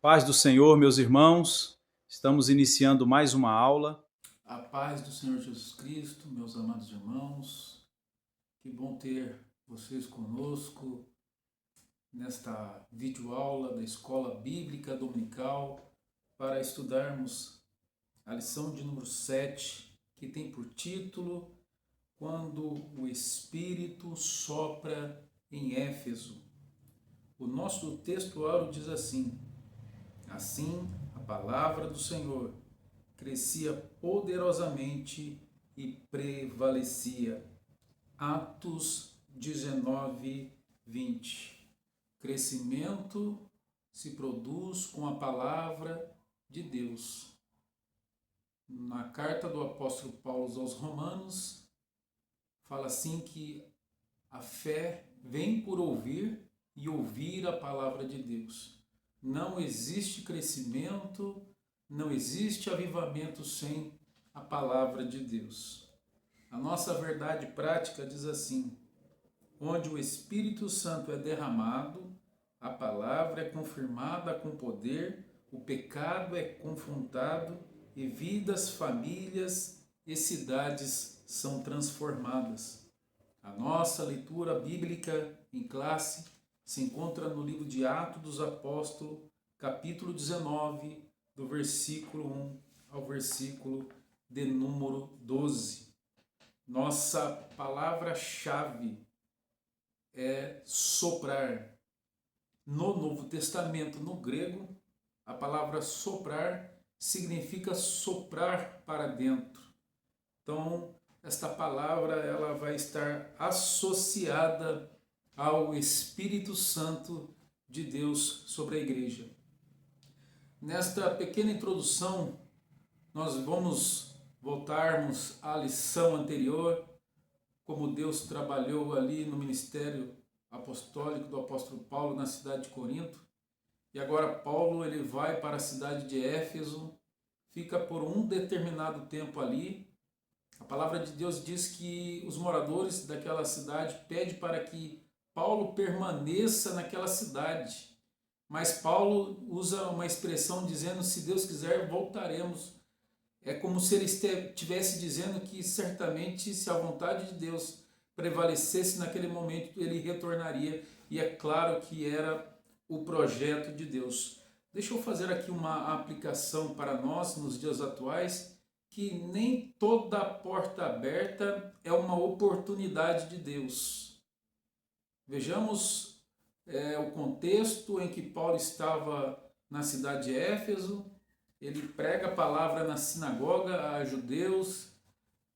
Paz do Senhor, meus irmãos, estamos iniciando mais uma aula. A paz do Senhor Jesus Cristo, meus amados irmãos, que bom ter vocês conosco nesta videoaula da Escola Bíblica Dominical para estudarmos a lição de número 7, que tem por título Quando o Espírito sopra em Éfeso. O nosso texto áureo diz assim: Assim, a palavra do Senhor crescia poderosamente e prevalecia. Atos 19, 20. Crescimento se produz com a palavra de Deus. Na carta do apóstolo Paulo aos Romanos, fala assim que a fé vem por ouvir e ouvir a palavra de Deus. Não existe crescimento, não existe avivamento sem a palavra de Deus. A nossa verdade prática diz assim: onde o Espírito Santo é derramado, a palavra é confirmada com poder, o pecado é confrontado e vidas, famílias e cidades são transformadas. A nossa leitura bíblica em classe se encontra no livro de Atos dos Apóstolos, capítulo 19, do versículo 1 ao versículo de número 12. Nossa palavra-chave é soprar. No Novo Testamento, no grego, a palavra soprar significa soprar para dentro. Então, esta palavra ela vai estar associada ao Espírito Santo de Deus sobre a igreja. Nesta pequena introdução, nós vamos voltarmos à lição anterior, como Deus trabalhou ali no ministério apostólico do apóstolo Paulo na cidade de Corinto. E agora Paulo ele vai para a cidade de Éfeso, fica por um determinado tempo ali. A palavra de Deus diz que os moradores daquela cidade pedem para que Paulo permaneça naquela cidade. Mas Paulo usa uma expressão dizendo: se Deus quiser, voltaremos. É como se ele estivesse dizendo que certamente, se a vontade de Deus prevalecesse naquele momento, ele retornaria. E é claro que era o projeto de Deus. Deixa eu fazer aqui uma aplicação para nós nos dias atuais, que nem toda porta aberta é uma oportunidade de Deus. Vejamos o contexto em que Paulo estava na cidade de Éfeso. Ele prega a palavra na sinagoga a judeus,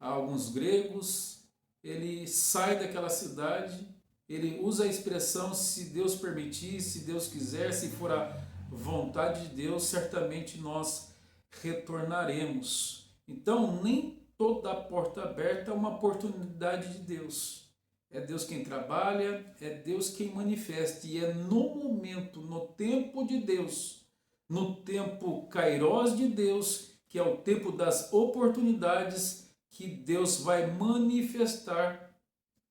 a alguns gregos. Ele sai daquela cidade, ele usa a expressão: se Deus permitir, se Deus quiser, se for a vontade de Deus, certamente nós retornaremos. Então, nem toda porta aberta é uma oportunidade de Deus. É Deus quem trabalha, é Deus quem manifesta, e é no momento, no tempo de Deus, no tempo kairós de Deus, que é o tempo das oportunidades, que Deus vai manifestar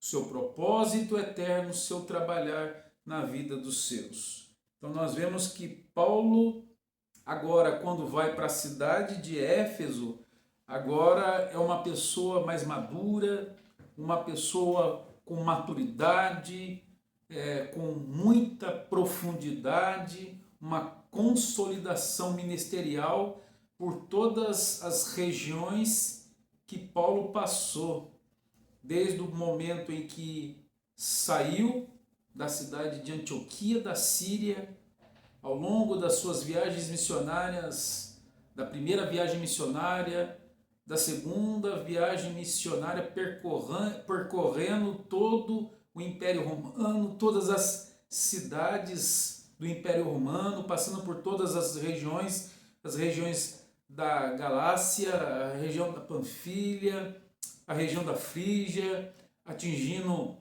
seu propósito eterno, seu trabalhar na vida dos seus. Então nós vemos que Paulo, agora quando vai para a cidade de Éfeso, agora é uma pessoa mais madura, uma pessoa com maturidade, com muita profundidade, uma consolidação ministerial por todas as regiões que Paulo passou, desde o momento em que saiu da cidade de Antioquia da Síria, ao longo das suas viagens missionárias, da primeira viagem missionária, da segunda viagem missionária, percorrendo todo o Império Romano, todas as cidades do Império Romano, passando por todas as regiões da Galácia, a região da Panfilha, a região da Frígia, atingindo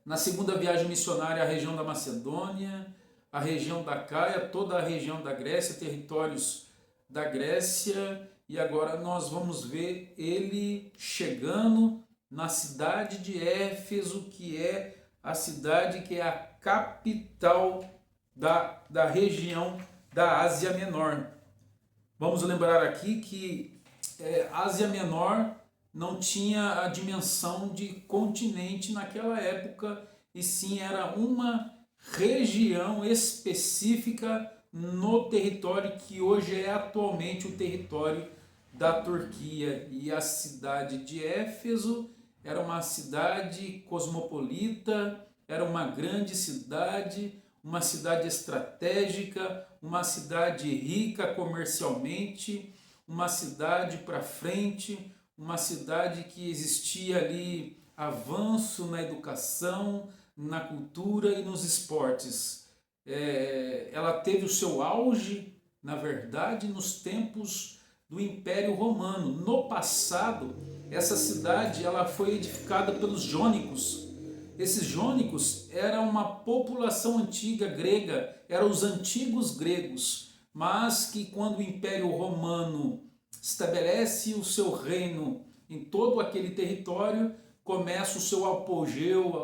na segunda viagem missionária a região da Macedônia, a região da Caia, toda a região da Grécia, territórios da Grécia. E agora nós vamos ver ele chegando na cidade de Éfeso, que é a cidade que é a capital da região da Ásia Menor. Vamos lembrar aqui que Ásia Menor não tinha a dimensão de continente naquela época, e sim era uma região específica no território que hoje é atualmente o território da Turquia. E a cidade de Éfeso era uma cidade cosmopolita, era uma grande cidade, uma cidade estratégica, uma cidade rica comercialmente, uma cidade para frente, uma cidade que existia ali avanço na educação, na cultura e nos esportes. Ela teve o seu auge, na verdade, nos tempos do Império Romano. No passado, essa cidade ela foi edificada pelos jônicos. Esses jônicos eram uma população antiga grega, eram os antigos gregos, mas que quando o Império Romano estabelece o seu reino em todo aquele território, começa o seu apogeu,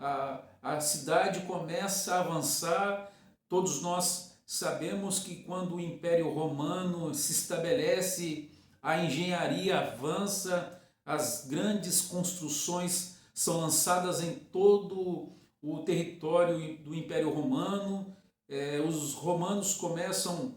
a cidade começa a avançar. Todos nós sabemos que quando o Império Romano se estabelece, a engenharia avança, as grandes construções são lançadas em todo o território do Império Romano. Os romanos começam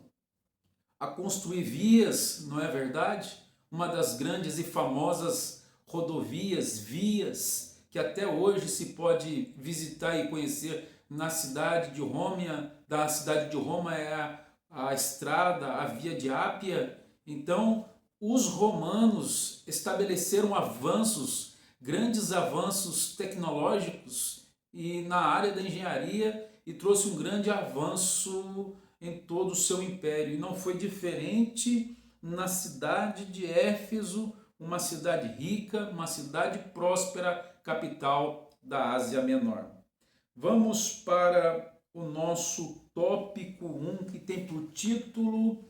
a construir vias, não é verdade? Uma das grandes e famosas rodovias, vias, que até hoje se pode visitar e conhecer na cidade de Roma. Da cidade de Roma é a estrada, a via de Ápia. Então, os romanos estabeleceram avanços, grandes avanços tecnológicos e na área da engenharia, e trouxe um grande avanço em todo o seu império. E não foi diferente na cidade de Éfeso, uma cidade rica, uma cidade próspera, capital da Ásia Menor. Vamos para o nosso tópico 1, que tem por título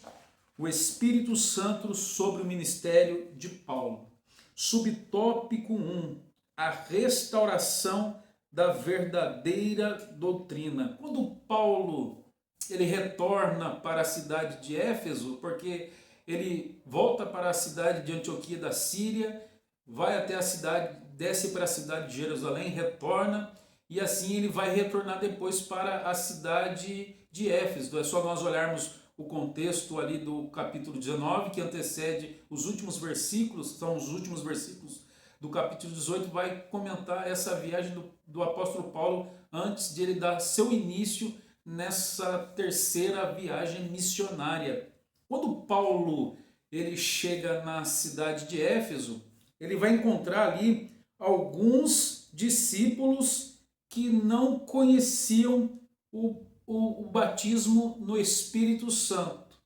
O Espírito Santo sobre o ministério de Paulo. Subtópico 1, a restauração da verdadeira doutrina. Quando Paulo ele retorna para a cidade de Éfeso, porque ele volta para a cidade de Antioquia da Síria, vai até a cidade, desce para a cidade de Jerusalém, retorna, e assim ele vai retornar depois para a cidade de Éfeso. É só nós olharmos o contexto ali do capítulo 19, que antecede os últimos versículos, são os últimos versículos do capítulo 18, vai comentar essa viagem do apóstolo Paulo antes de ele dar seu início nessa terceira viagem missionária. Quando Paulo ele chega na cidade de Éfeso, ele vai encontrar ali alguns discípulos que não conheciam o batismo no Espírito Santo.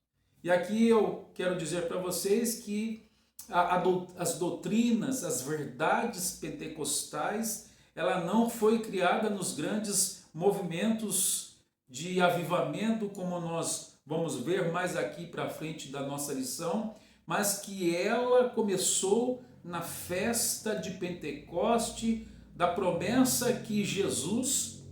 E aqui eu quero dizer para vocês que as doutrinas, as verdades pentecostais, ela não foi criada nos grandes movimentos de avivamento, como nós vamos ver mais aqui para frente da nossa lição, mas que ela começou na festa de Pentecoste, da promessa que Jesus,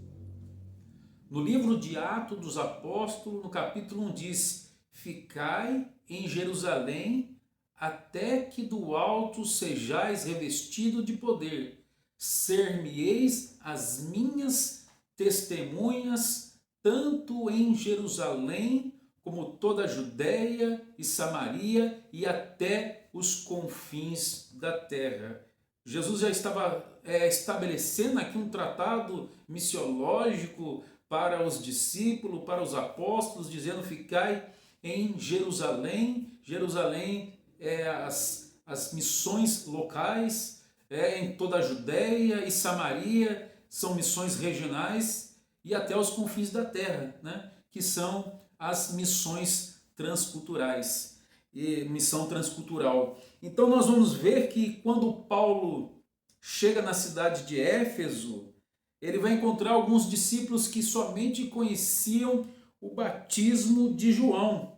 no livro de Atos dos Apóstolos, no capítulo 1, diz: ficai em Jerusalém até que do alto sejais revestido de poder, ser-me-eis as minhas testemunhas, tanto em Jerusalém como toda a Judéia e Samaria e até os confins da terra. Jesus já estava estabelecendo aqui um tratado missiológico para os discípulos, para os apóstolos, dizendo: ficai em Jerusalém. Jerusalém é as missões locais, em toda a Judéia e Samaria, são missões regionais, e até os confins da terra, né? Que são as missões transculturais, e missão transcultural. Então nós vamos ver que quando Paulo chega na cidade de Éfeso, ele vai encontrar alguns discípulos que somente conheciam o batismo de João.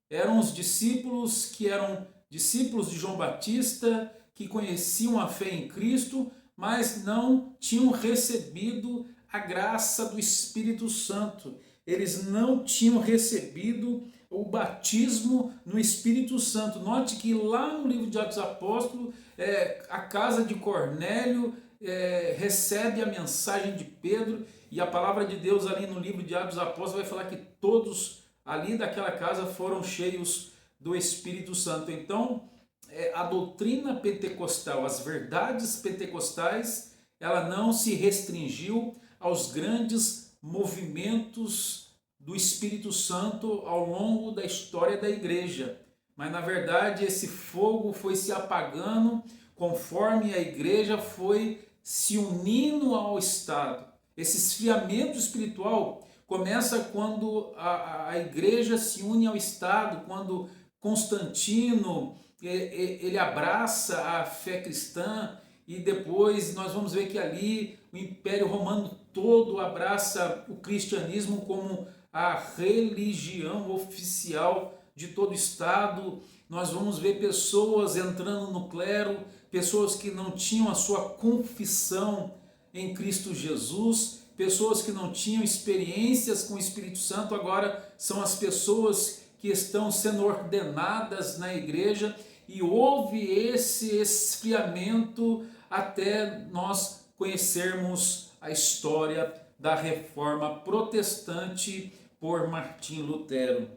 Eram os discípulos que eram discípulos de João Batista, que conheciam a fé em Cristo, mas não tinham recebido a graça do Espírito Santo. eles não tinham recebido o batismo no Espírito Santo. Note que lá no livro de Atos Apóstolos, a casa de Cornélio recebe a mensagem de Pedro, e a palavra de Deus ali no livro de Atos Apóstolos vai falar que todos ali daquela casa foram cheios do Espírito Santo. Então, a doutrina pentecostal, as verdades pentecostais, ela não se restringiu aos grandes movimentos do Espírito Santo ao longo da história da igreja. Mas, na verdade, esse fogo foi se apagando conforme a igreja foi se unindo ao Estado. Esse esfriamento espiritual começa quando a igreja se une ao Estado, quando Constantino ele abraça a fé cristã, e depois nós vamos ver que ali o Império Romano todo abraça o cristianismo como a religião oficial de todo o Estado. Nós vamos ver pessoas entrando no clero, pessoas que não tinham a sua confissão em Cristo Jesus, pessoas que não tinham experiências com o Espírito Santo, agora são as pessoas que estão sendo ordenadas na igreja, e houve esse esfriamento até nós conhecermos a história da Reforma Protestante por Martim Lutero.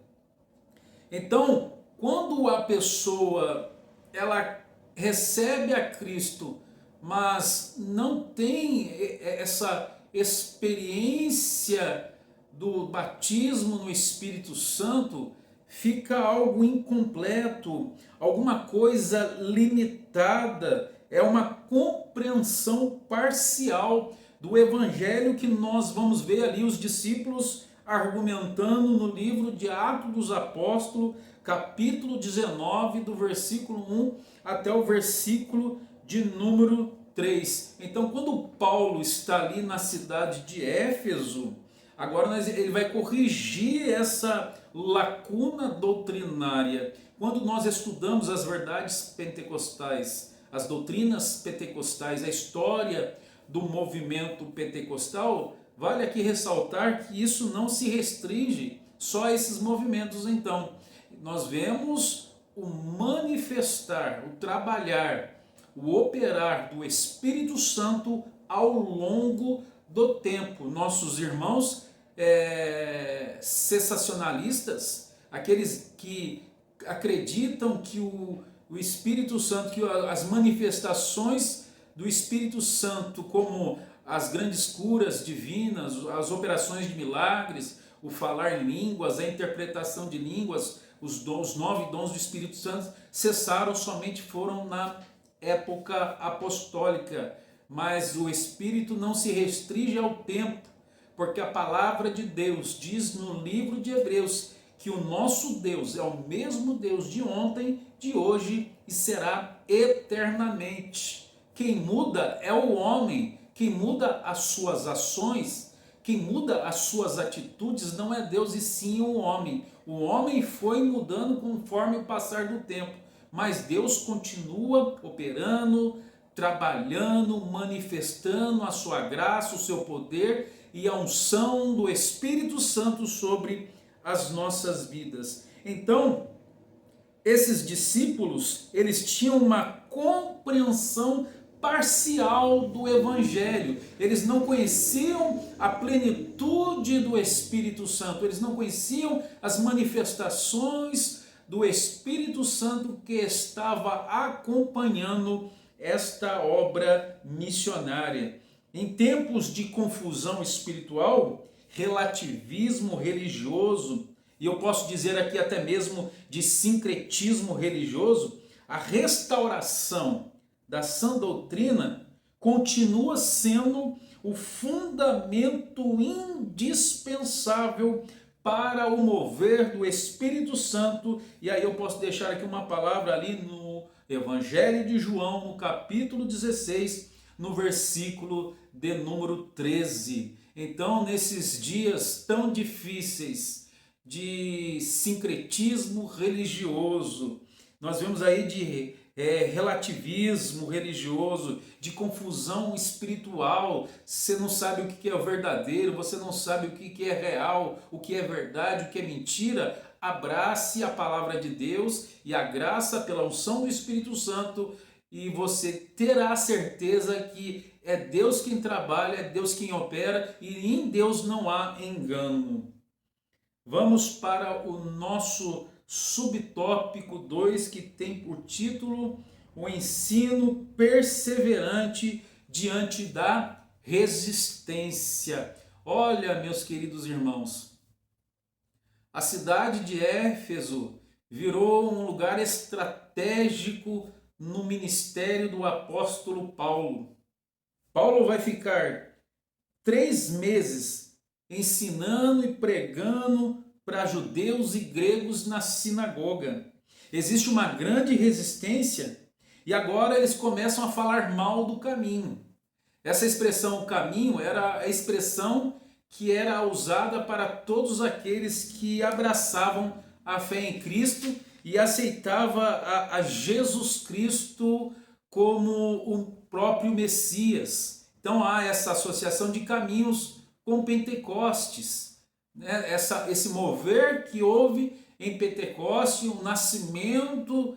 Então, quando a pessoa ela recebe a Cristo, mas não tem essa experiência do batismo no Espírito Santo, fica algo incompleto, alguma coisa limitada, é uma compreensão parcial do Evangelho que nós vamos ver ali os discípulos argumentando no livro de Atos dos Apóstolos, capítulo 19, do versículo 1 até o versículo de número 3. Então, quando Paulo está ali na cidade de Éfeso, agora ele vai corrigir essa lacuna doutrinária. Quando nós estudamos as verdades pentecostais, as doutrinas pentecostais, a história do movimento pentecostal, vale aqui ressaltar que isso não se restringe só a esses movimentos. Então, nós vemos o manifestar, o trabalhar, o operar do Espírito Santo ao longo do tempo. Nossos irmãos sensacionalistas, aqueles que acreditam que o Espírito Santo, que as manifestações do Espírito Santo, como as grandes curas divinas, as operações de milagres, o falar em línguas, a interpretação de línguas, os 9 dons do Espírito Santo cessaram, somente foram na época apostólica. Mas o Espírito não se restringe ao tempo, porque a palavra de Deus diz no livro de Hebreus que o nosso Deus é o mesmo Deus de ontem, de hoje e será eternamente. Quem muda é o homem, quem muda as suas ações, quem muda as suas atitudes não é Deus e sim o homem. O homem foi mudando conforme o passar do tempo, mas Deus continua operando, trabalhando, manifestando a sua graça, o seu poder e a unção do Espírito Santo sobre as nossas vidas. Então, esses discípulos, eles tinham uma compreensão parcial do Evangelho. Eles não conheciam a plenitude do Espírito Santo, eles não conheciam as manifestações do Espírito Santo que estava acompanhando esta obra missionária. Em tempos de confusão espiritual, relativismo religioso, e eu posso dizer aqui até mesmo de sincretismo religioso, a restauração da sã doutrina continua sendo o fundamento indispensável para o mover do Espírito Santo. E aí eu posso deixar aqui uma palavra ali no Evangelho de João, no capítulo 16, no versículo de número 13. Então, nesses dias tão difíceis de sincretismo religioso, nós vemos aí de relativismo religioso, de confusão espiritual. Você não sabe o que é o verdadeiro, você não sabe o que é real, o que é verdade, o que é mentira. Abrace a palavra de Deus e a graça pela unção do Espírito Santo, e você terá certeza que é Deus quem trabalha, é Deus quem opera, e em Deus não há engano. Vamos para o nosso subtópico 2, que tem por título o ensino perseverante diante da resistência. Olha, meus queridos irmãos, a cidade de Éfeso virou um lugar estratégico no ministério do apóstolo Paulo. Paulo vai ficar 3 meses ensinando e pregando para judeus e gregos na sinagoga. Existe uma grande resistência e agora eles começam a falar mal do caminho. Essa expressão caminho era a expressão que era usada para todos aqueles que abraçavam a fé em Cristo e aceitava a Jesus Cristo como o próprio Messias. Então há essa associação de caminhos com Pentecostes, né? Esse mover que houve em Pentecoste, o nascimento,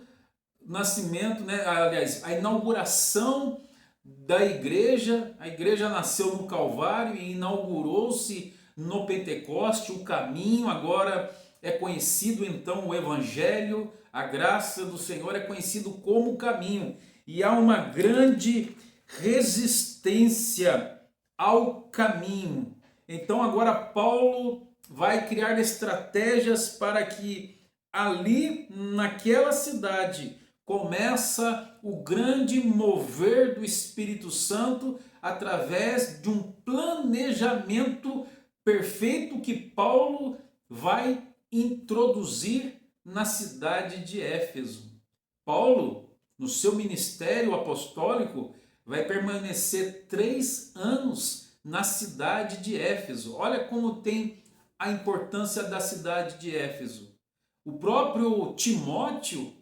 né? Aliás, a inauguração da igreja. A igreja nasceu no Calvário e inaugurou-se no Pentecoste. O caminho agora é conhecido, então, o Evangelho, a graça do Senhor é conhecido como caminho. E há uma grande resistência ao caminho. Então agora Paulo vai criar estratégias para que ali naquela cidade começa o grande mover do Espírito Santo através de um planejamento perfeito que Paulo vai introduzir na cidade de Éfeso. Paulo, no seu ministério apostólico, vai permanecer 3 anos na cidade de Éfeso. Olha como tem a importância da cidade de Éfeso. O próprio Timóteo,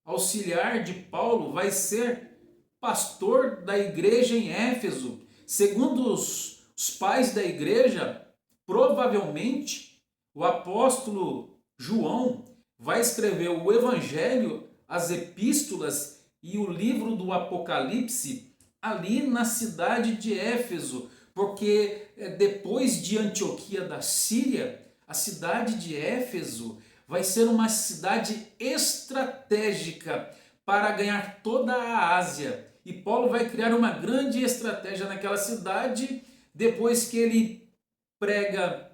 auxiliar de Paulo, vai ser pastor da igreja em Éfeso. Segundo os pais da igreja, provavelmente o apóstolo João vai escrever o Evangelho, as epístolas e o livro do Apocalipse ali na cidade de Éfeso, porque depois de Antioquia da Síria, a cidade de Éfeso vai ser uma cidade estratégica para ganhar toda a Ásia. E Paulo vai criar uma grande estratégia naquela cidade, depois que ele prega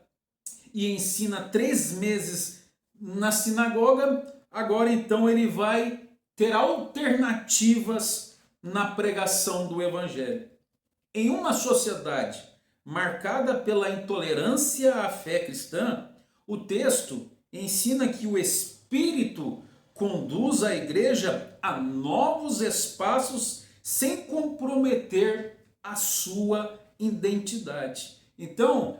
e ensina 3 meses na sinagoga. Agora então ele vai ter alternativas na pregação do Evangelho. Em uma sociedade marcada pela intolerância à fé cristã, o texto ensina que o Espírito conduz a igreja a novos espaços sem comprometer a sua identidade. Então,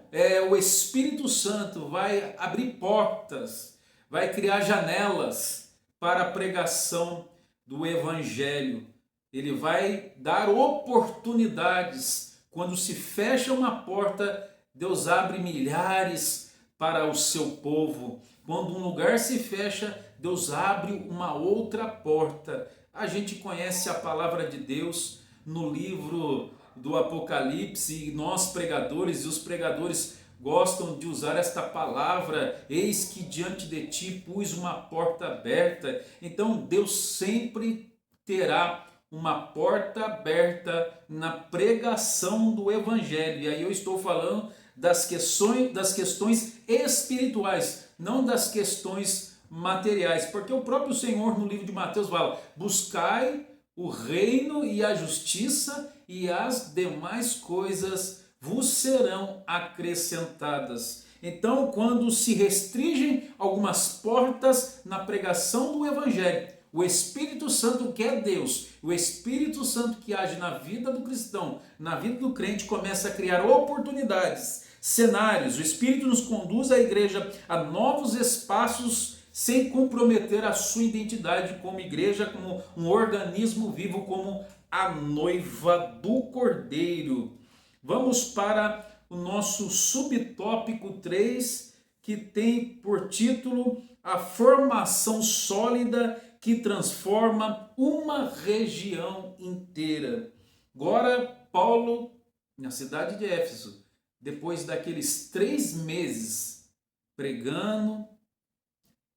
o Espírito Santo vai abrir portas, vai criar janelas para a pregação do Evangelho. Ele vai dar oportunidades. Quando se fecha uma porta, Deus abre milhares para o seu povo. Quando um lugar se fecha, Deus abre uma outra porta. A gente conhece a palavra de Deus no livro do Apocalipse, e nós pregadores e os pregadores gostam de usar esta palavra: eis que diante de ti pus uma porta aberta. Então Deus sempre terá uma porta aberta na pregação do Evangelho. E aí eu estou falando das questões espirituais, não das questões materiais, porque o próprio Senhor no livro de Mateus fala: buscai o reino e a justiça, e as demais coisas vos serão acrescentadas. Então, quando se restringem algumas portas na pregação do Evangelho, o Espírito Santo, que é Deus, o Espírito Santo que age na vida do cristão, na vida do crente, começa a criar oportunidades, cenários. O Espírito nos conduz à igreja a novos espaços sem comprometer a sua identidade como igreja, como um organismo vivo, como a noiva do Cordeiro. Vamos para o nosso subtópico 3, que tem por título a formação sólida que transforma uma região inteira. Agora, Paulo, na cidade de Éfeso, depois daqueles 3 meses pregando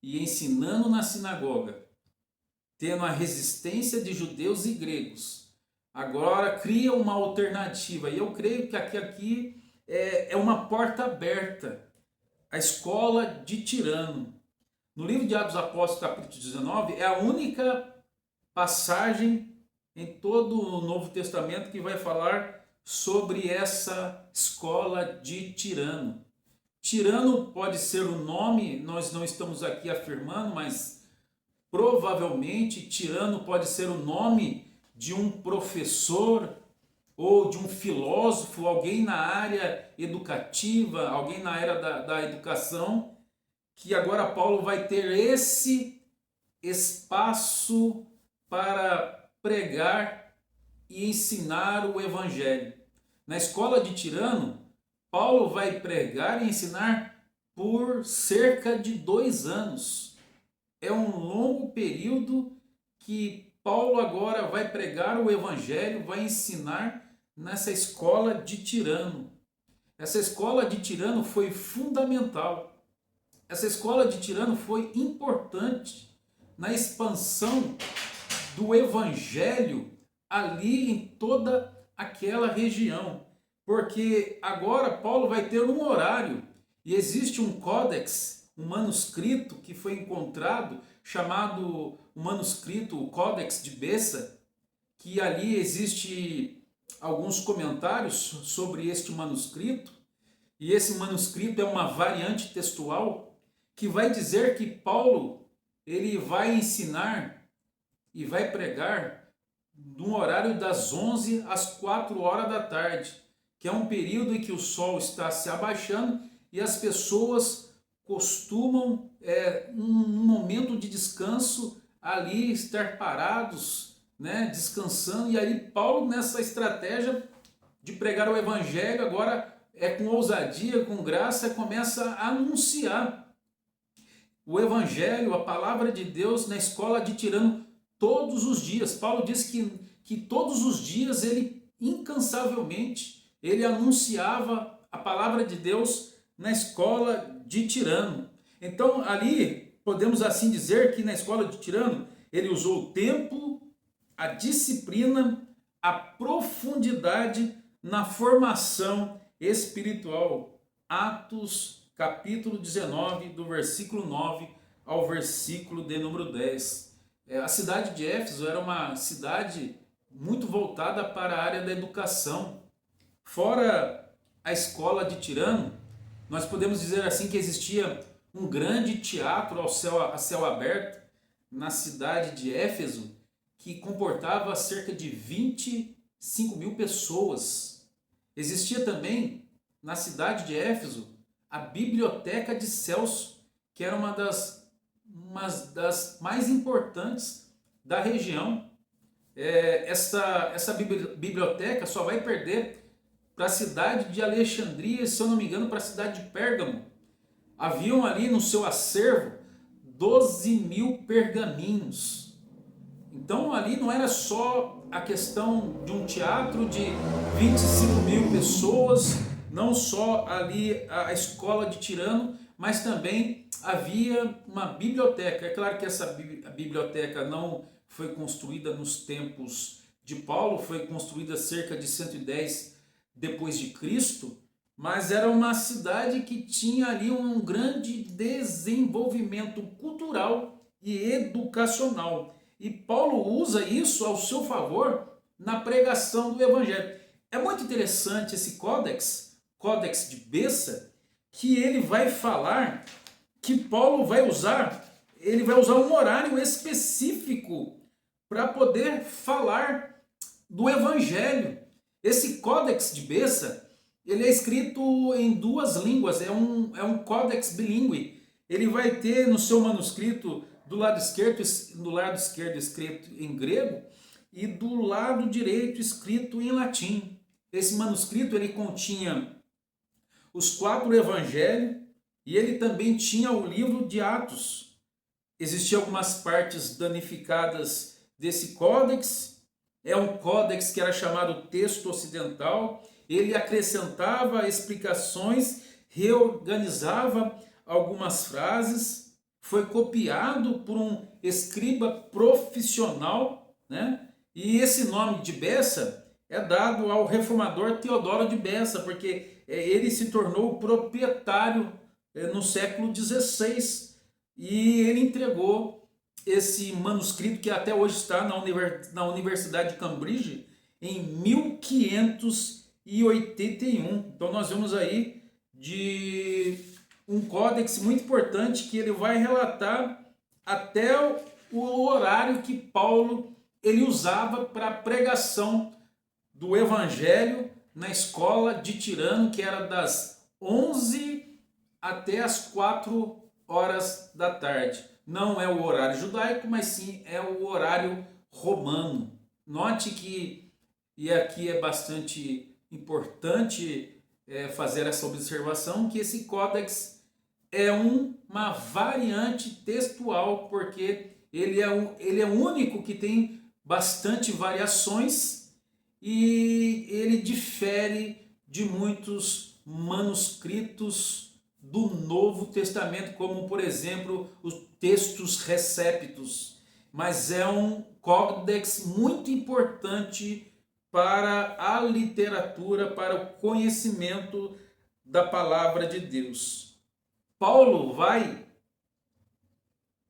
e ensinando na sinagoga, tendo a resistência de judeus e gregos, agora cria uma alternativa. E eu creio que aqui é uma porta aberta, a escola de Tirano. No livro de Atos Apóstolos, capítulo 19, é a única passagem em todo o Novo Testamento que vai falar sobre essa escola de Tirano. Tirano pode ser o nome, nós não estamos aqui afirmando, mas provavelmente Tirano pode ser o nome de um professor ou de um filósofo, alguém na área educativa, alguém na área da educação, que agora Paulo vai ter esse espaço para pregar e ensinar o evangelho. Na escola de Tirano, Paulo vai pregar e ensinar por cerca de 2 anos. É um longo período que Paulo agora vai pregar o evangelho, vai ensinar nessa escola de Tirano. Essa escola de Tirano foi fundamental. Essa escola de Tirano foi importante na expansão do evangelho ali em toda aquela região. Porque agora Paulo vai ter um horário e existe um códex, um manuscrito que foi encontrado, chamado o manuscrito, o Códex de Bessa, que ali existe alguns comentários sobre este manuscrito, e esse manuscrito é uma variante textual que vai dizer que Paulo ele vai ensinar e vai pregar no horário das 11 às 4 horas da tarde, que é um período em que o sol está se abaixando e as pessoas costumam, num momento de descanso, ali estar parados, né, descansando. E aí Paulo, nessa estratégia de pregar o evangelho, agora com ousadia, com graça, começa a anunciar o evangelho, a palavra de Deus na escola de Tirano todos os dias. Paulo diz que todos os dias ele incansavelmente ele anunciava a palavra de Deus na escola de Tirano. Então ali podemos assim dizer que na escola de Tirano ele usou o tempo, a disciplina, a profundidade na formação espiritual. Atos capítulo 19, do versículo 9 ao versículo de número 10. A cidade de Éfeso era uma cidade muito voltada para a área da educação. Fora a escola de Tirano, nós podemos dizer assim que existia um grande teatro a céu aberto na cidade de Éfeso, que comportava cerca de 25 mil pessoas. Existia também na cidade de Éfeso a Biblioteca de Celso, que era uma das mais importantes da região. Essa biblioteca só vai perder para a cidade de Alexandria, se eu não me engano, para a cidade de Pérgamo. Haviam ali no seu acervo 12 mil pergaminhos. Então ali não era só a questão de um teatro de 25 mil pessoas, não só ali a escola de Tirano, mas também havia uma biblioteca. É claro que essa biblioteca não foi construída nos tempos de Paulo, foi construída cerca de 110 depois de Cristo, mas era uma cidade que tinha ali um grande desenvolvimento cultural e educacional. E Paulo usa isso ao seu favor na pregação do evangelho. É muito interessante esse Códex de Bessa, que ele vai falar que Paulo vai usar um horário específico para poder falar do evangelho. Esse Códex de Bessa, ele é escrito em 2 línguas, é um códex bilíngue, ele vai ter no seu manuscrito do lado esquerdo escrito em grego e do lado direito escrito em latim. Esse manuscrito ele continha os 4 evangelhos e ele também tinha o livro de Atos. Existiam algumas partes danificadas desse códex. É um códex que era chamado texto ocidental. Ele acrescentava explicações, reorganizava algumas frases. Foi copiado por um escriba profissional, né? E esse nome de Bessa é dado ao reformador Teodoro de Bessa, porque ele se tornou proprietário no século XVI e ele entregou esse manuscrito que até hoje está na Universidade de Cambridge em 1581. Então nós vemos aí de um códex muito importante que ele vai relatar até o horário que Paulo ele usava para a pregação do evangelho na escola de Tirano, que era das 11 até as 4 horas da tarde. Não é o horário judaico, mas sim é o horário romano. Note que, e aqui é bastante importante fazer essa observação, que esse códex é uma variante textual, porque ele é o único que tem bastante variações e ele difere de muitos manuscritos do Novo Testamento, como por exemplo os textos receptos, mas é um códex muito importante para a literatura, para o conhecimento da palavra de Deus. Paulo vai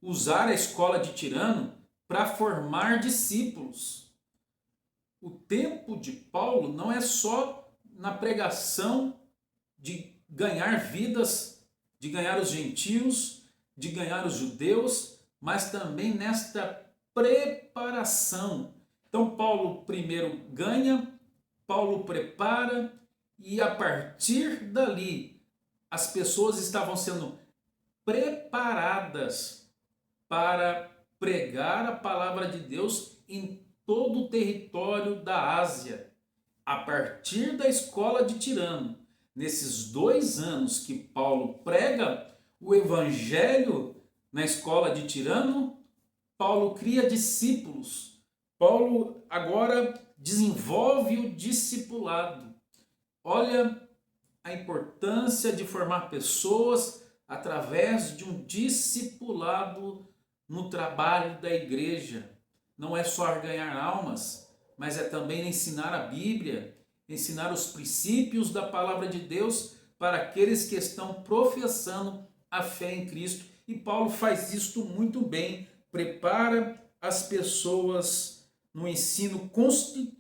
usar a escola de Tirano para formar discípulos. O tempo de Paulo não é só na pregação de ganhar vidas, de ganhar os gentios, de ganhar os judeus, mas também nesta preparação. Então Paulo primeiro ganha, Paulo prepara e a partir dali as pessoas estavam sendo preparadas para pregar a palavra de Deus em todo o território da Ásia. A partir da escola de Tirano, nesses 2 anos que Paulo prega o evangelho na escola de Tirano, Paulo cria discípulos. Paulo agora desenvolve o discipulado. Olha a importância de formar pessoas através de um discipulado no trabalho da igreja. Não é só ganhar almas, mas é também ensinar a Bíblia, ensinar os princípios da palavra de Deus para aqueles que estão professando a fé em Cristo. E Paulo faz isto muito bem, prepara as pessoas no ensino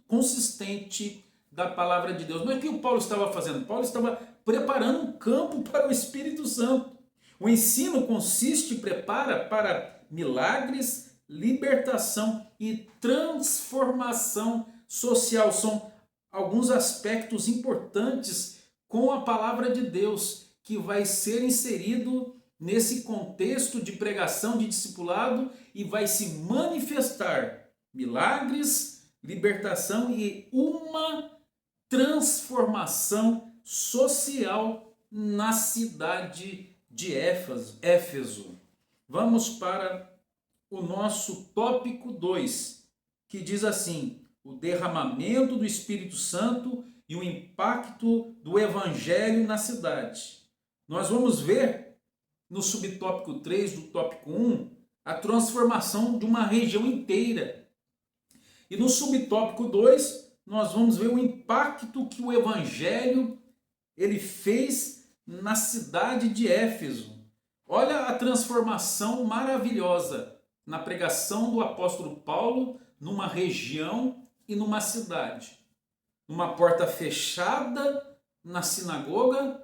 consistente da palavra de Deus. Mas o que o Paulo estava fazendo? Paulo estava preparando um campo para o Espírito Santo. O ensino consiste e prepara para milagres, libertação e transformação social. São alguns aspectos importantes com a palavra de Deus que vai ser inserido nesse contexto de pregação, de discipulado, e vai se manifestar milagres, libertação e uma transformação social na cidade de Éfeso. Vamos para o nosso tópico 2, que diz assim: o derramamento do Espírito Santo e o impacto do Evangelho na cidade. Nós vamos ver no subtópico 3 do tópico 1 a transformação de uma região inteira. E no subtópico 2 nós vamos ver o impacto que o Evangelho ele fez na cidade de Éfeso. Olha a transformação maravilhosa na pregação do apóstolo Paulo numa região e numa cidade. Uma porta fechada na sinagoga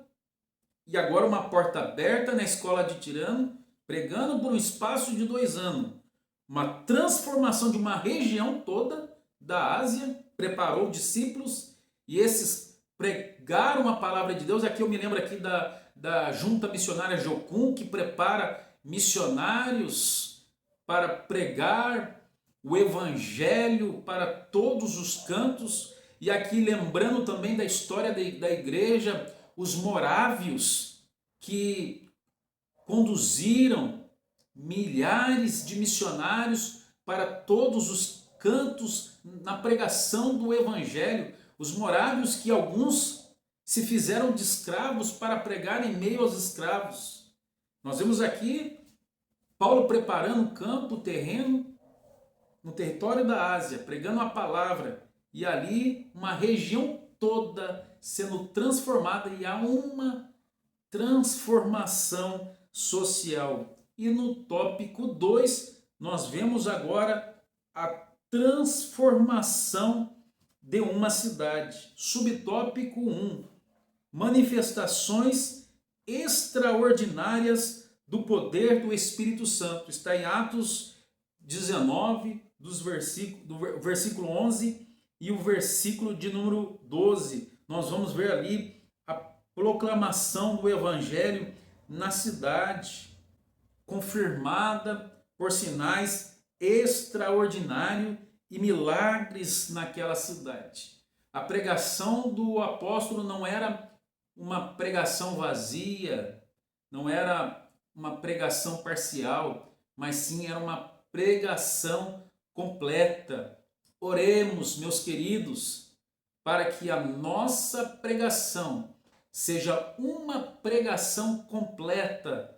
e agora uma porta aberta na escola de Tirano, pregando por um espaço de 2 anos. Uma transformação de uma região toda da Ásia, preparou discípulos e esses pregar uma palavra de Deus. Aqui eu me lembro aqui da Junta Missionária Jocum, que prepara missionários para pregar o evangelho para todos os cantos. E aqui lembrando também da história da igreja, os morávios que conduziram milhares de missionários para todos os cantos na pregação do evangelho. Os morávios que alguns se fizeram de escravos para pregar em meio aos escravos. Nós vemos aqui Paulo preparando um campo, terreno, no território da Ásia, pregando a palavra, e ali uma região toda sendo transformada, e há uma transformação social. E no tópico 2, nós vemos agora a transformação de uma cidade. Subtópico 1, manifestações extraordinárias do poder do Espírito Santo. Está em Atos 19, do versículo 11 e o versículo de número 12. Nós vamos ver ali a proclamação do Evangelho na cidade, confirmada por sinais extraordinários e milagres naquela cidade. A pregação do apóstolo não era uma pregação vazia, não era uma pregação parcial, mas sim era uma pregação completa. Oremos, meus queridos, para que a nossa pregação seja uma pregação completa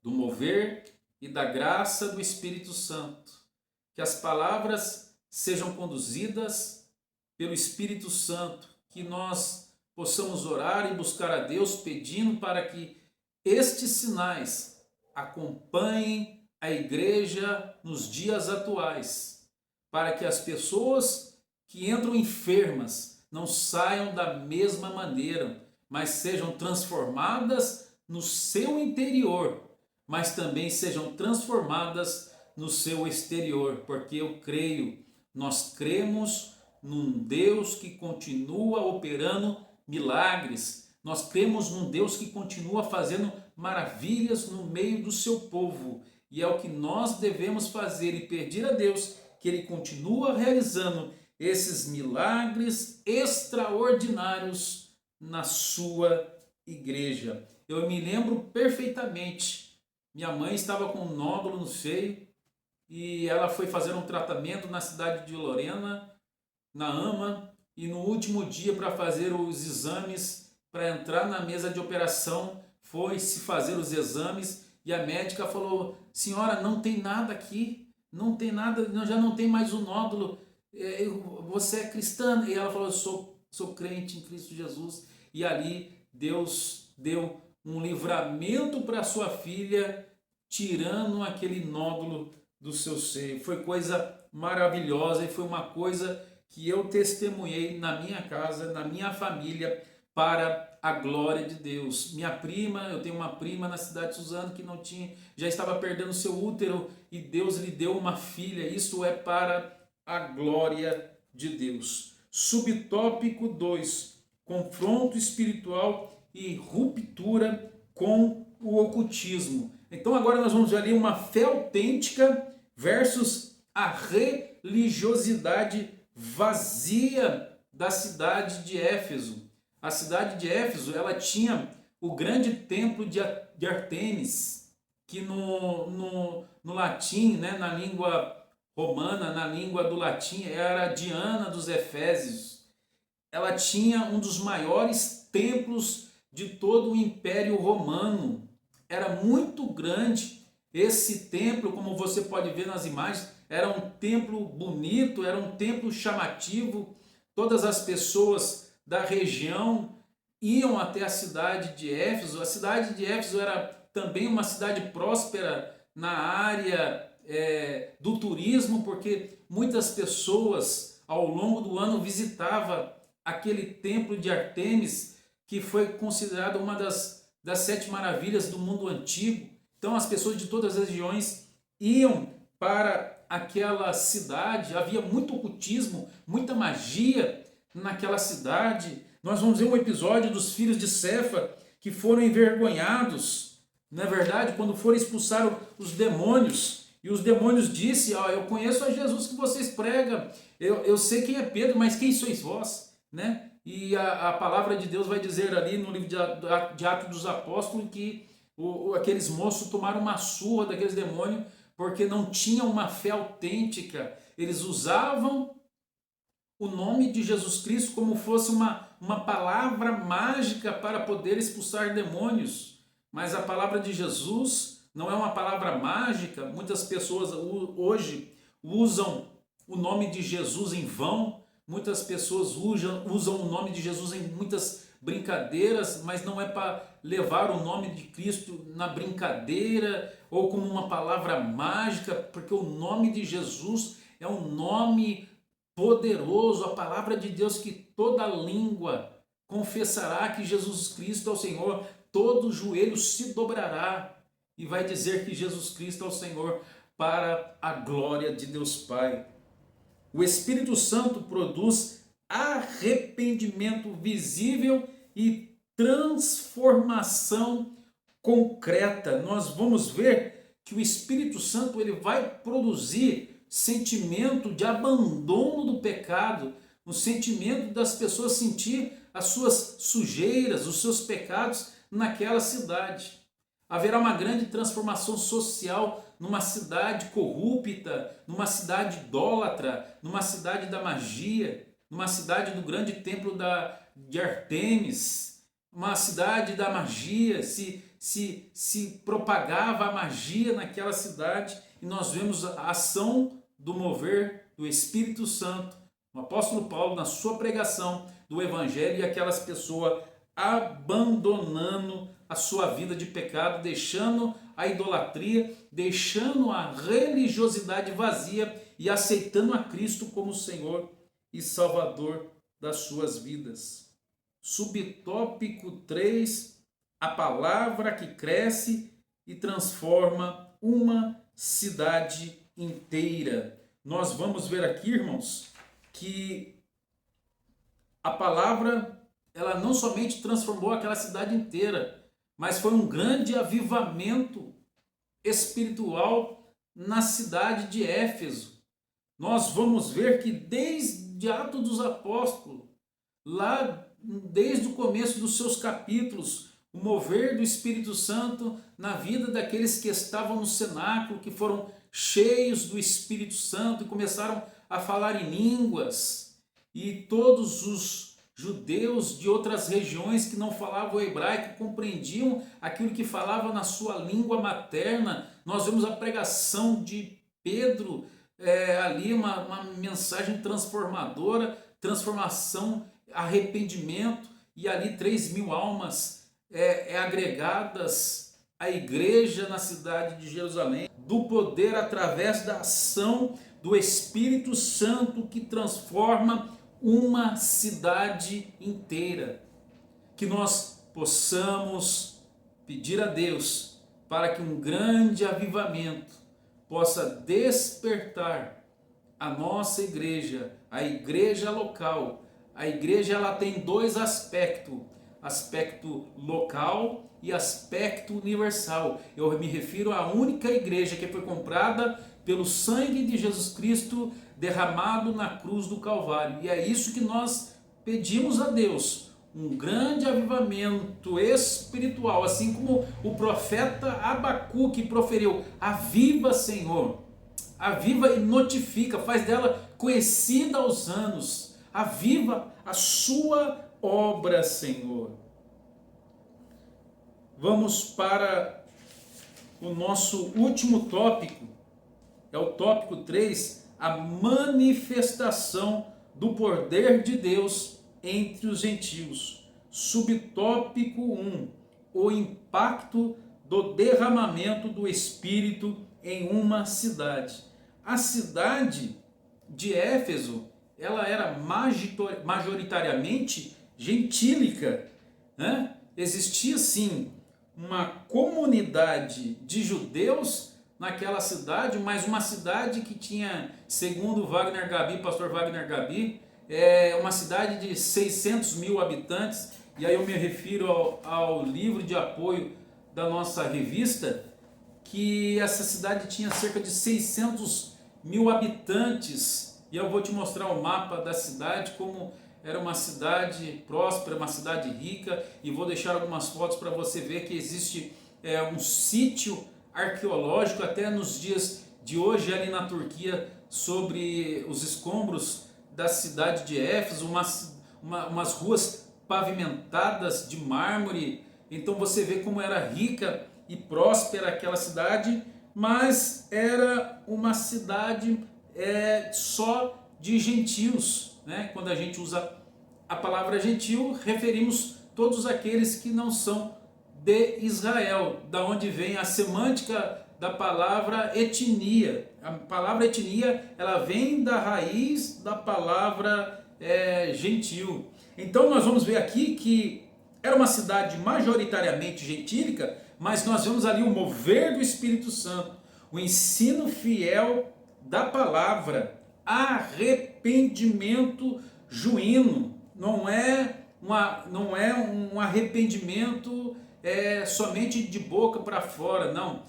do mover e da graça do Espírito Santo. Que as palavras sejam conduzidas pelo Espírito Santo, que nós possamos orar e buscar a Deus pedindo para que estes sinais acompanhem a igreja nos dias atuais, para que as pessoas que entram enfermas não saiam da mesma maneira, mas sejam transformadas no seu interior, mas também sejam transformadas no seu exterior, porque eu creio, nós cremos num Deus que continua operando milagres, nós cremos num Deus que continua fazendo maravilhas no meio do seu povo, e é o que nós devemos fazer e pedir a Deus que Ele continua realizando esses milagres extraordinários na sua igreja. Eu me lembro perfeitamente, minha mãe estava com um nódulo no seio e ela foi fazer um tratamento na cidade de Lorena, na AMA, e no último dia para fazer os exames, para entrar na mesa de operação, foi se fazer os exames e a médica falou: senhora, não tem nada aqui, não tem nada, já não tem mais o nódulo, você é cristã? E ela falou: sou crente em Cristo Jesus. E ali Deus deu um livramento para sua filha, tirando aquele nódulo do seu seio. Foi coisa maravilhosa e foi uma coisa que eu testemunhei na minha casa, na minha família, para a glória de Deus. Minha prima, eu tenho uma prima na cidade de Suzano que não tinha, já estava perdendo seu útero e Deus lhe deu uma filha. Isso é para a glória de Deus. Subtópico 2, confronto espiritual e ruptura com o ocultismo. Então agora nós vamos ver ali uma fé autêntica versus a religiosidade vazia da cidade de Éfeso. A cidade de Éfeso, ela tinha o grande templo de Artemis, que no latim, né, na língua romana, na língua do latim, era Diana dos Efésios. Ela tinha um dos maiores templos de todo o Império Romano. Era muito grande esse templo, como você pode ver nas imagens. Era um templo bonito, era um templo chamativo. Todas as pessoas da região iam até a cidade de Éfeso. A cidade de Éfeso era também uma cidade próspera na área do turismo, porque muitas pessoas ao longo do ano visitavam aquele templo de Artemis, que foi considerado uma das 7 maravilhas do mundo antigo. Então as pessoas de todas as regiões iam para aquela cidade. Havia muito ocultismo, muita magia naquela cidade. Nós vamos ver um episódio dos filhos de Cefa que foram envergonhados, não é verdade? Quando foram expulsar os demônios. E os demônios disseram, eu conheço a Jesus que vocês pregam, eu sei quem é Pedro, mas quem sois vós? Né? E a palavra de Deus vai dizer ali no livro de Atos dos Apóstolos que aqueles moços tomaram uma surra daqueles demônios porque não tinham uma fé autêntica. Eles usavam o nome de Jesus Cristo como fosse uma palavra mágica para poder expulsar demônios. Mas a palavra de Jesus não é uma palavra mágica. Muitas pessoas hoje usam o nome de Jesus em vão. Muitas pessoas usam o nome de Jesus em muitas brincadeiras, mas não é para levar o nome de Cristo na brincadeira ou como uma palavra mágica, porque o nome de Jesus é um nome poderoso, a palavra de Deus que toda língua confessará que Jesus Cristo é o Senhor, todo joelho se dobrará e vai dizer que Jesus Cristo é o Senhor para a glória de Deus Pai. O Espírito Santo produz arrependimento visível e transformação concreta. Nós vamos ver que o Espírito Santo ele vai produzir sentimento de abandono do pecado, um sentimento das pessoas sentir as suas sujeiras, os seus pecados naquela cidade. Haverá uma grande transformação social numa cidade corrupta, numa cidade idólatra, numa cidade da magia, numa cidade do grande templo de Artemis, uma cidade da magia, se propagava a magia naquela cidade, e nós vemos a ação do mover do Espírito Santo, o apóstolo Paulo na sua pregação do Evangelho, e aquelas pessoas abandonando a sua vida de pecado, deixando a idolatria, deixando a religiosidade vazia e aceitando a Cristo como Senhor e Salvador das suas vidas. Subtópico 3, a palavra que cresce e transforma uma cidade inteira. Nós vamos ver aqui, irmãos, que a palavra ela não somente transformou aquela cidade inteira, mas foi um grande avivamento espiritual na cidade de Éfeso. Nós vamos ver que desde Atos dos Apóstolos, lá desde o começo dos seus capítulos, o mover do Espírito Santo na vida daqueles que estavam no cenáculo, que foram cheios do Espírito Santo e começaram a falar em línguas, e todos os judeus de outras regiões que não falavam hebraico compreendiam aquilo que falava na sua língua materna. Nós vemos a pregação de Pedro, ali uma mensagem transformadora, transformação, arrependimento, e ali 3.000 almas agregadas à igreja na cidade de Jerusalém, do poder através da ação do Espírito Santo que transforma uma cidade inteira. Que nós possamos pedir a Deus para que um grande avivamento possa despertar a nossa igreja, a igreja local. A igreja ela tem dois aspectos, aspecto local e aspecto universal. Eu me refiro à única igreja que foi comprada pelo sangue de Jesus Cristo derramado na cruz do Calvário. E é isso que nós pedimos a Deus, um grande avivamento espiritual, assim como o profeta Abacuque proferiu: aviva, Senhor, aviva e notifica, faz dela conhecida aos anos, aviva a sua obra, Senhor. Vamos para o nosso último tópico, é o tópico 3, a manifestação do poder de Deus entre os gentios. Subtópico 1, o impacto do derramamento do Espírito em uma cidade. A cidade de Éfeso, ela era majoritariamente gentílica, né? Existia sim uma comunidade de judeus naquela cidade, mas uma cidade que tinha, segundo Wagner Gabi, pastor Wagner Gabi, é uma cidade de 600 mil habitantes, e aí eu me refiro ao livro de apoio da nossa revista, que essa cidade tinha cerca de 600 mil habitantes, e eu vou te mostrar o mapa da cidade, como era uma cidade próspera, uma cidade rica, e vou deixar algumas fotos para você ver que existe um sítio arqueológico até nos dias de hoje ali na Turquia, sobre os escombros da cidade de Éfeso, umas ruas pavimentadas de mármore. Então você vê como era rica e próspera aquela cidade, mas era uma cidade só de gentios, né? Quando a gente usa a palavra gentil, referimos todos aqueles que não são de Israel, da onde vem a semântica da palavra etnia. A palavra etnia, ela vem da raiz da palavra gentil. Então nós vamos ver aqui que era uma cidade majoritariamente gentílica, mas nós vemos ali o mover do Espírito Santo, o ensino fiel da palavra, arrependimento genuíno. Não é um arrependimento somente de boca para fora, não.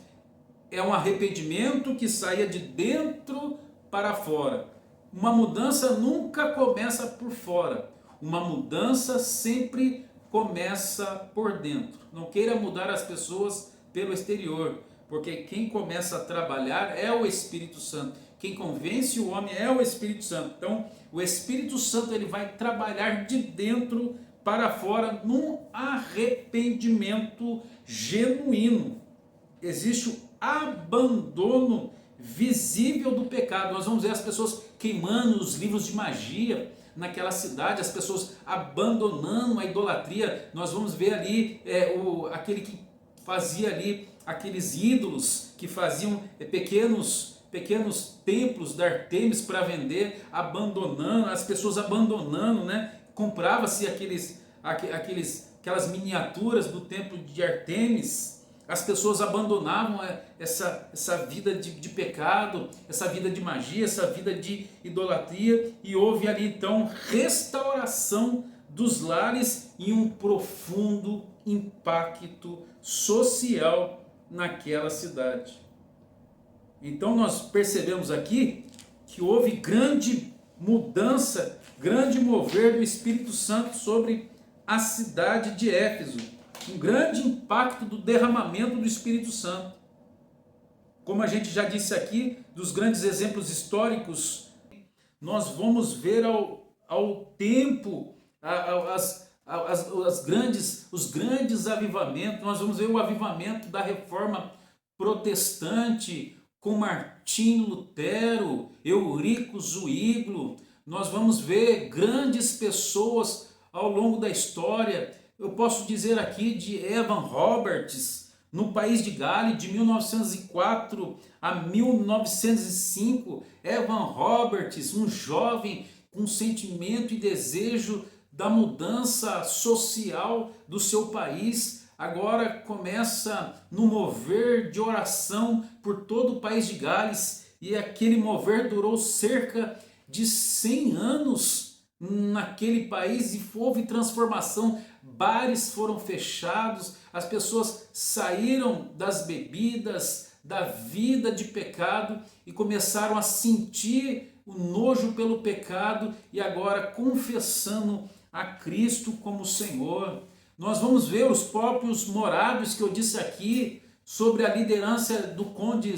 É um arrependimento que saia de dentro para fora. Uma mudança nunca começa por fora. Uma mudança sempre começa por dentro. Não queira mudar as pessoas pelo exterior, porque quem começa a trabalhar é o Espírito Santo. Quem convence o homem é o Espírito Santo. Então, o Espírito Santo ele vai trabalhar de dentro para fora num arrependimento genuíno. Existe o abandono visível do pecado. Nós vamos ver as pessoas queimando os livros de magia naquela cidade, as pessoas abandonando a idolatria. Nós vamos ver ali aquele que fazia ali aqueles ídolos, que faziam pequenos templos de Artemis para vender, abandonando, as pessoas abandonando, né? Comprava-se aquelas miniaturas do templo de Artemis. As pessoas abandonavam essa vida de pecado, essa vida de magia, essa vida de idolatria, e houve ali então restauração dos lares e um profundo impacto social naquela cidade. Então nós percebemos aqui que houve grande mudança, grande mover do Espírito Santo sobre a cidade de Éfeso. Um grande impacto do derramamento do Espírito Santo. Como a gente já disse aqui, dos grandes exemplos históricos, nós vamos ver ao tempo os grandes avivamentos. Nós vamos ver o avivamento da Reforma Protestante, com Martinho Lutero, Eurico Zwingli. Nós vamos ver grandes pessoas ao longo da história. Eu posso dizer aqui de Evan Roberts, no país de Gales, de 1904 a 1905. Evan Roberts, um jovem com sentimento e desejo da mudança social do seu país, agora começa no mover de oração por todo o país de Gales, e aquele mover durou cerca de 100 anos naquele país, e houve transformação. Bares foram fechados, as pessoas saíram das bebidas, da vida de pecado, e começaram a sentir o nojo pelo pecado, e agora confessando a Cristo como Senhor. Nós vamos ver os próprios moráveis que eu disse aqui, sobre a liderança do conde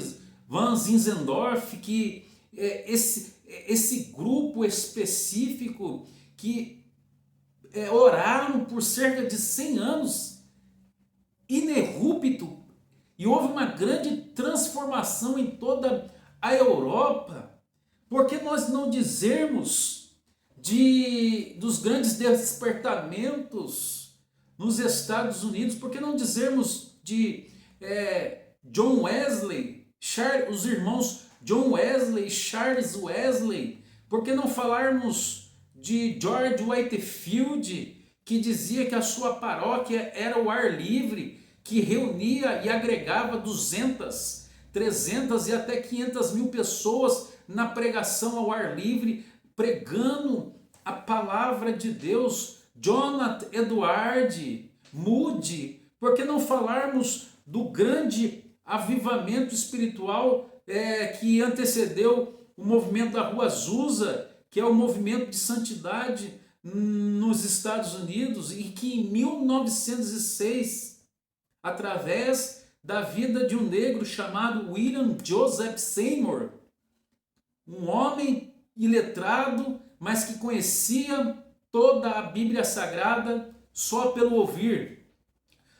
Van Zinzendorf, que esse grupo específico que oraram por cerca de 100 anos, ininterrupto, e houve uma grande transformação em toda a Europa. Por que nós não dizermos dos grandes despertamentos nos Estados Unidos? Por que não dizermos de John Wesley, os irmãos John Wesley e Charles Wesley? Por que não falarmos de George Whitefield, que dizia que a sua paróquia era o ar livre, que reunia e agregava 200, 300 e até 500 mil pessoas na pregação ao ar livre, pregando a palavra de Deus. Jonathan Edward, mude, por que não falarmos do grande avivamento espiritual que antecedeu o movimento da Rua Azusa, que é o movimento de santidade nos Estados Unidos, e que em 1906, através da vida de um negro chamado William Joseph Seymour, um homem iletrado, mas que conhecia toda a Bíblia Sagrada só pelo ouvir,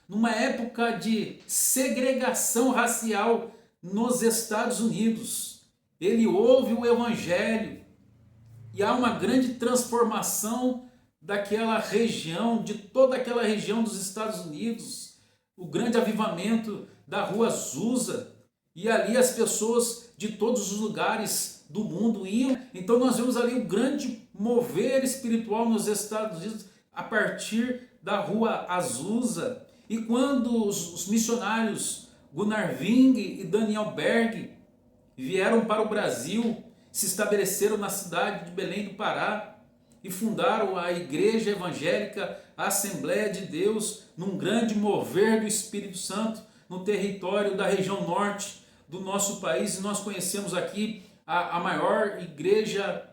numa época de segregação racial nos Estados Unidos, ele ouve o Evangelho e há uma grande transformação daquela região, de toda aquela região dos Estados Unidos, o grande avivamento da Rua Azusa, e ali as pessoas de todos os lugares do mundo iam. Então nós vemos ali o grande mover espiritual nos Estados Unidos a partir da Rua Azusa. E quando os missionários Gunnar Ving e Daniel Berg vieram para o Brasil, se estabeleceram na cidade de Belém do Pará e fundaram a Igreja Evangélica Assembleia de Deus, num grande mover do Espírito Santo no território da região norte do nosso país. E nós conhecemos aqui a maior igreja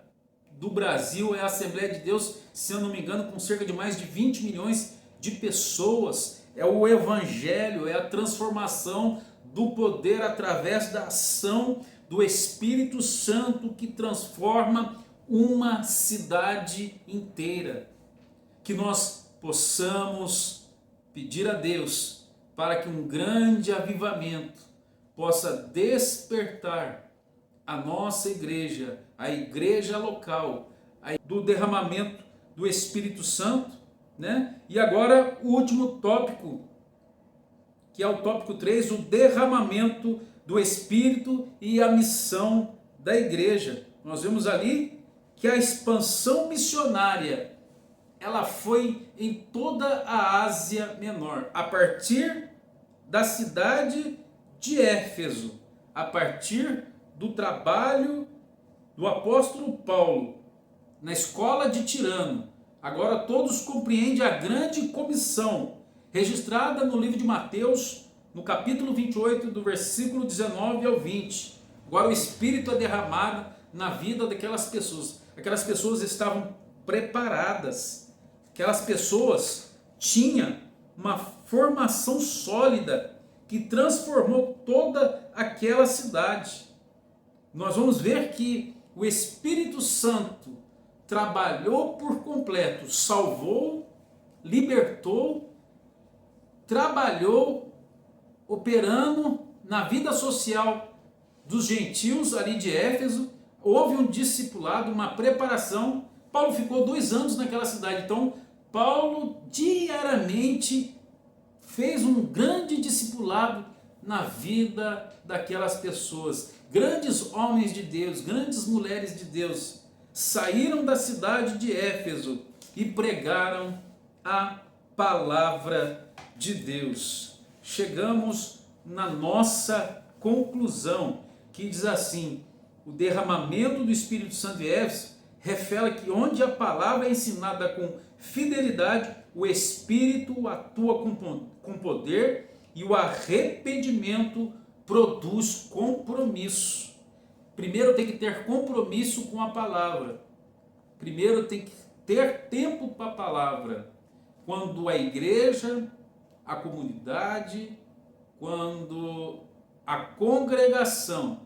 do Brasil, é a Assembleia de Deus, se eu não me engano, com cerca de mais de 20 milhões de pessoas. É o Evangelho, é a transformação do poder através da ação do Espírito Santo que transforma uma cidade inteira. Que nós possamos pedir a Deus para que um grande avivamento possa despertar a nossa igreja, a igreja local, do derramamento do Espírito Santo, né? E agora o último tópico, que é o tópico 3, o derramamento do Espírito e a missão da igreja. Nós vemos ali que a expansão missionária, ela foi em toda a Ásia Menor, a partir da cidade de Éfeso, a partir do trabalho do apóstolo Paulo na escola de Tirano. Agora todos compreendem a grande comissão registrada no livro de Mateus, no capítulo 28, do versículo 19 ao 20. Agora o Espírito é derramado na vida daquelas pessoas. Aquelas pessoas estavam preparadas. Aquelas pessoas tinham uma formação sólida que transformou toda aquela cidade. Nós vamos ver que o Espírito Santo trabalhou por completo, salvou, libertou, trabalhou, operando na vida social dos gentios ali de Éfeso. Houve um discipulado, uma preparação. Paulo ficou 2 anos naquela cidade. Então, Paulo diariamente fez um grande discipulado na vida daquelas pessoas. Grandes homens de Deus, grandes mulheres de Deus saíram da cidade de Éfeso e pregaram a palavra de Deus. Chegamos na nossa conclusão, que diz assim: o derramamento do Espírito Santo em Éfeso revela que onde a palavra é ensinada com fidelidade, o Espírito atua com poder e o arrependimento produz compromisso. Primeiro tem que ter compromisso com a palavra. Primeiro tem que ter tempo para a palavra. Quando a igreja, a comunidade, quando a congregação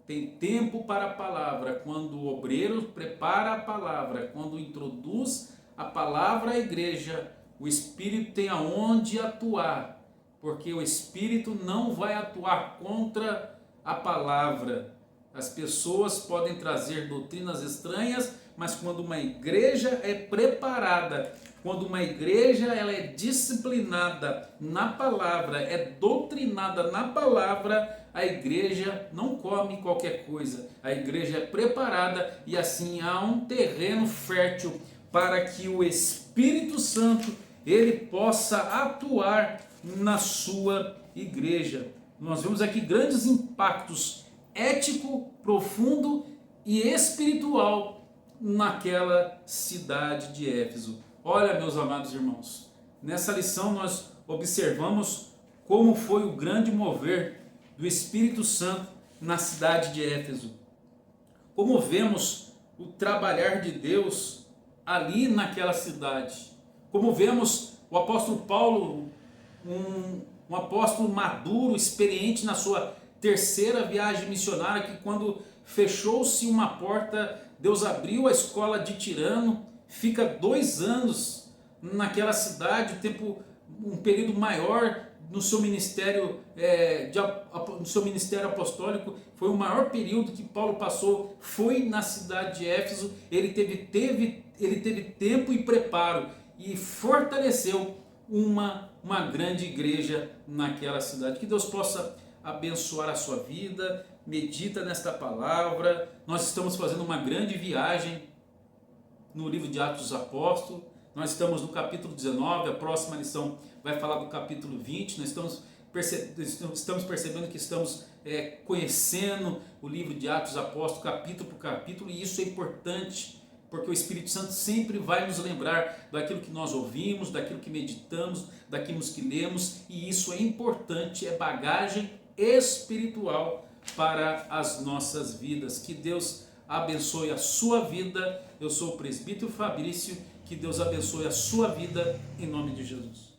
tem tempo para a palavra, quando o obreiro prepara a palavra, quando introduz a palavra à igreja, o Espírito tem aonde atuar, porque o Espírito não vai atuar contra a palavra. As pessoas podem trazer doutrinas estranhas, mas quando uma igreja é preparada, quando uma igreja ela é disciplinada na palavra, é doutrinada na palavra, a igreja não come qualquer coisa. A igreja é preparada e assim há um terreno fértil para que o Espírito Santo ele possa atuar na sua igreja. Nós vemos aqui grandes impactos ético, profundo e espiritual naquela cidade de Éfeso. Olha, meus amados irmãos, nessa lição nós observamos como foi o grande mover do Espírito Santo na cidade de Éfeso. Como vemos o trabalhar de Deus ali naquela cidade. Como vemos o apóstolo Paulo, um apóstolo maduro, experiente na sua terceira viagem missionária, que quando fechou-se uma porta, Deus abriu a escola de Tirano, fica 2 anos naquela cidade, um período maior no seu ministério, no seu ministério apostólico. Foi o maior período que Paulo passou, foi na cidade de Éfeso. Ele teve tempo e preparo e fortaleceu uma grande igreja naquela cidade. Que Deus possa abençoar a sua vida. Medita nesta palavra. Nós estamos fazendo uma grande viagem no livro de Atos dos Apóstolos. Nós estamos no capítulo 19, a próxima lição vai falar do capítulo 20. Nós estamos percebendo que estamos conhecendo o livro de Atos dos Apóstolos, capítulo por capítulo, e isso é importante, porque o Espírito Santo sempre vai nos lembrar daquilo que nós ouvimos, daquilo que meditamos, daquilo que lemos, e isso é importante, é bagagem espiritual para as nossas vidas. Que Deus abençoe a sua vida. Eu sou o presbítero Fabrício. Que Deus abençoe a sua vida em nome de Jesus.